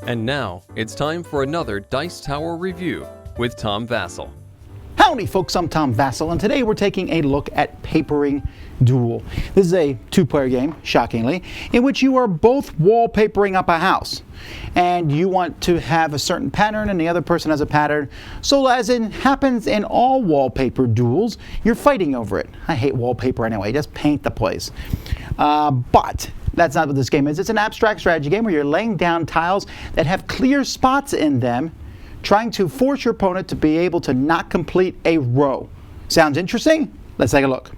And now, it's time for another Dice Tower review with Tom Vasel. Howdy folks, I'm Tom Vasel, and today we're taking a look at Papering Duel. This is a two-player game, shockingly, in which you are both wallpapering up a house. And you want to have a certain pattern and the other person has a pattern. So as it happens in all wallpaper duels, you're fighting over it. I hate wallpaper anyway, just paint the place. But that's not what this game is. It's an abstract strategy game where you're laying down tiles that have clear spots in them, trying to force your opponent to be able to not complete a row. Sounds interesting? Let's take a look.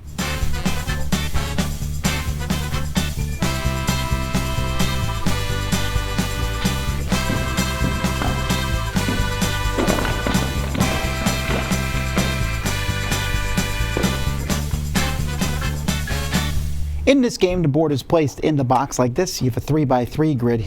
In this game, the board is placed in the box like this. You have a 3x3 grid.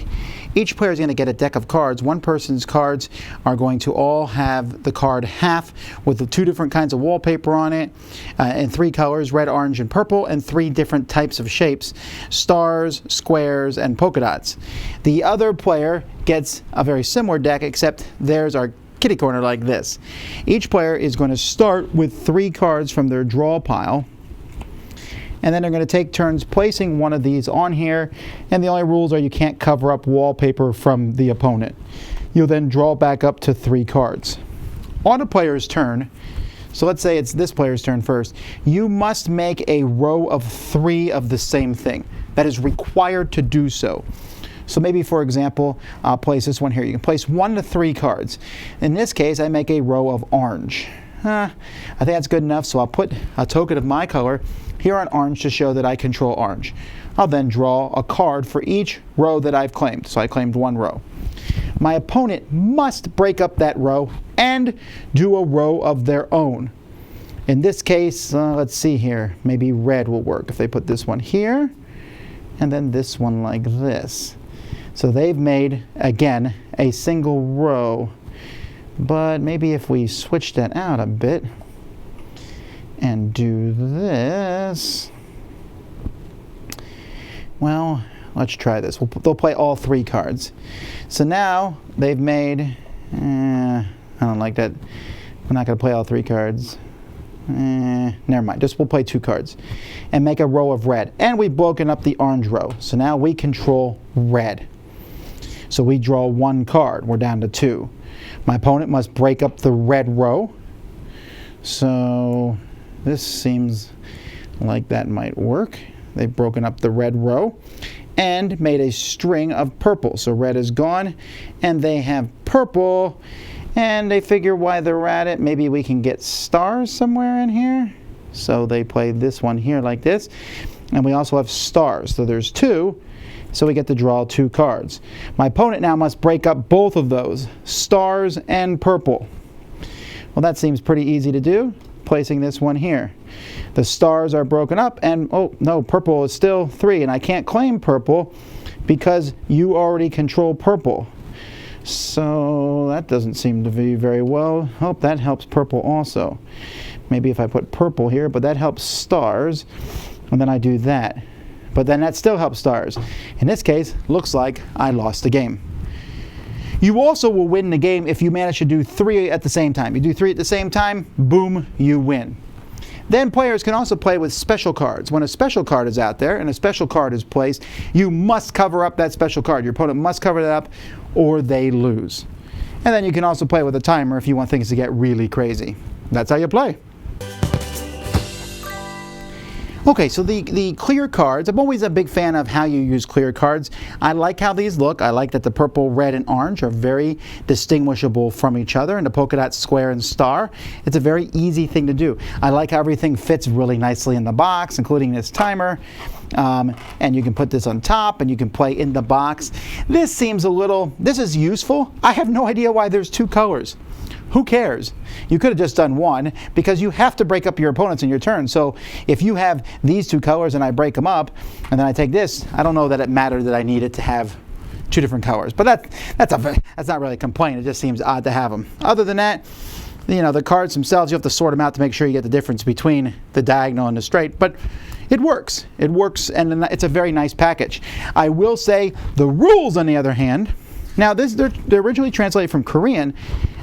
Each player is going to get a deck of cards. One person's cards are going to all have the card half with the two different kinds of wallpaper on it in three colors, red, orange, and purple, and three different types of shapes, stars, squares, and polka dots. The other player gets a very similar deck, except theirs are kitty corner like this. Each player is going to start with three cards from their draw pile. And then they're going to take turns placing one of these on here, and the only rules are you can't cover up wallpaper from the opponent. You'll then draw back up to three cards. On a player's turn, so let's say it's this player's turn first, you must make a row of three of the same thing. That is required to do so. So maybe, for example, I'll place this one here. You can place 1 to 3 cards. In this case, I make a row of orange. I think that's good enough, so I'll put a token of my color here on orange to show that I control orange. I'll then draw a card for each row that I've claimed. So I claimed one row. My opponent must break up that row and do a row of their own. In this case, let's see here, maybe red will work if they put this one here and then this one like this. So they've made, again, a single row. But maybe if we switch that out a bit and do this, well, let's try this. They'll play all three cards. So now they've made, I don't like that. We're not going to play all three cards. Never mind, we'll play 2 cards and make a row of red. And we've broken up the orange row. So now we control red. So we draw 1 card. We're down to 2. My opponent must break up the red row. So this seems like that might work. They've broken up the red row and made a string of purple. So red is gone and they have purple, and they figure while they're at it, maybe we can get stars somewhere in here. So they play this one here like this, and we also have stars. So there's 2. So we get to draw 2 cards. My opponent now must break up both of those, stars and purple. Well, that seems pretty easy to do, placing this one here. The stars are broken up, and oh no, purple is still 3, and I can't claim purple because you already control purple. So that doesn't seem to be very well. Oh, that helps purple also. Maybe if I put purple here, but that helps stars, and then I do that. But then that still helps stars. In this case, looks like I lost the game. You also will win the game if you manage to do 3 at the same time. You do 3 at the same time, boom, you win. Then players can also play with special cards. When a special card is out there and a special card is placed, you must cover up that special card. Your opponent must cover that up or they lose. And then you can also play with a timer if you want things to get really crazy. That's how you play. Okay, so the clear cards, I'm always a big fan of how you use clear cards. I like how these look. I like that the purple, red, and orange are very distinguishable from each other, and the polka dot, square, and star. It's a very easy thing to do. I like how everything fits really nicely in the box, including this timer. And you can put this on top, and you can play in the box. This seems a little, this is useful. I have no idea why there's 2 colors. Who cares? You could have just done 1 because you have to break up your opponents in your turn. So if you have these 2 colors and I break them up and then I take this, I don't know that it mattered that I needed to have 2 different colors. But that's not really a complaint. It just seems odd to have them. Other than that, you know, the cards themselves, you have to sort them out to make sure you get the difference between the diagonal and the straight. But it works. It works, and it's a very nice package. I will say the rules, on the other hand, Now, they're originally translated from Korean,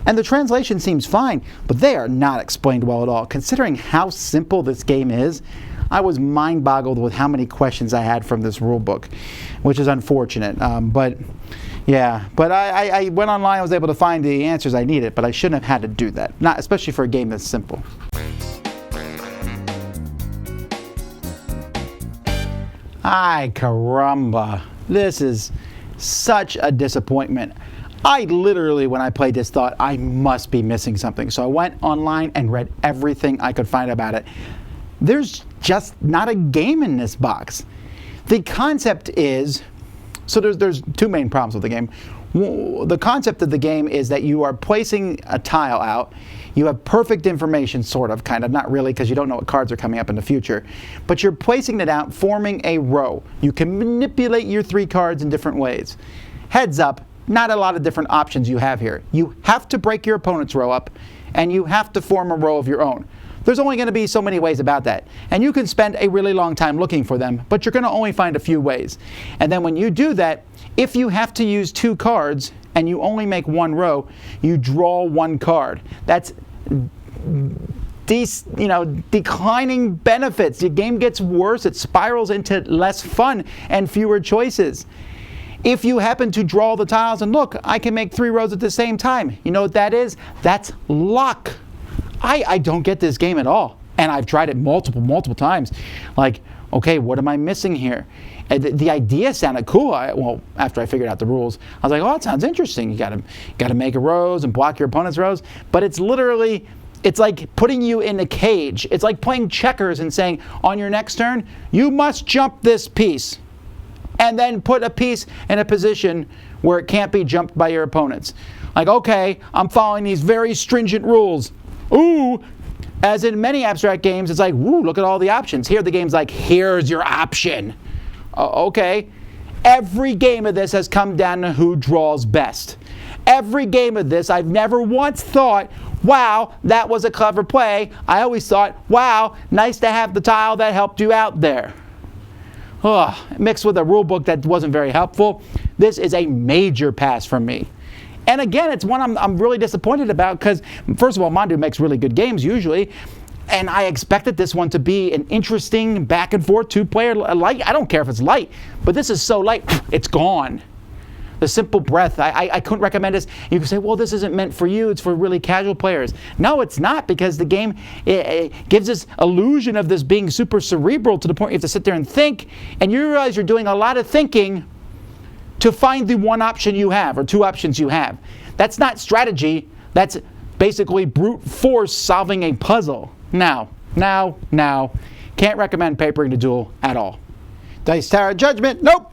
and the translation seems fine, but they are not explained well at all. Considering how simple this game is, I was mind-boggled with how many questions I had from this rule book, which is unfortunate. But I went online, I was able to find the answers I needed, but I shouldn't have had to do that, not especially for a game that's simple. Ay, caramba. This is such a disappointment. I literally, when I played this, thought I must be missing something. So I went online and read everything I could find about it. There's just not a game in this box. The concept is, so there's two main problems with the game. The concept of the game is that you are placing a tile out. You have perfect information, sort of, kind of, not really, because you don't know what cards are coming up in the future. But you're placing it out, forming a row. You can manipulate your 3 cards in different ways. Heads up, not a lot of different options you have here. You have to break your opponent's row up, and you have to form a row of your own. There's only going to be so many ways about that. And you can spend a really long time looking for them, but you're going to only find a few ways. And then when you do that, if you have to use 2 cards and you only make 1 row, you draw 1 card. That's declining benefits. The game gets worse. It spirals into less fun and fewer choices. If you happen to draw the tiles and look, I can make 3 rows at the same time. You know what that is? That's luck. I don't get this game at all. And I've tried it multiple times. Like, okay, what am I missing here? And the idea sounded cool. Well, after I figured out the rules, I was like, oh, that sounds interesting. You gotta make a rows and block your opponent's rows. But it's literally, it's like putting you in a cage. It's like playing checkers and saying, on your next turn, you must jump this piece. And then put a piece in a position where it can't be jumped by your opponents. Like, okay, I'm following these very stringent rules. Ooh, as in many abstract games, it's like, ooh, look at all the options. Here, the game's like, here's your option. Okay. Every game of this has come down to who draws best. Every game of this, I've never once thought, wow, that was a clever play. I always thought, wow, nice to have the tile that helped you out there. Mixed with a rule book that wasn't very helpful, this is a major pass from me. And again, it's one I'm really disappointed about because, first of all, Mandu makes really good games usually, and I expected this one to be an interesting back and forth 2-player light. I don't care if it's light, but this is so light, it's gone. The simple breath, I couldn't recommend this. You can say, well, this isn't meant for you, it's for really casual players. No, it's not, because the game it gives this illusion of this being super cerebral to the point you have to sit there and think, and you realize you're doing a lot of thinking to find the one option you have, or 2 options you have. That's not strategy, that's basically brute force solving a puzzle. Now, can't recommend papering the Duel at all. Dice Tower Judgment, nope.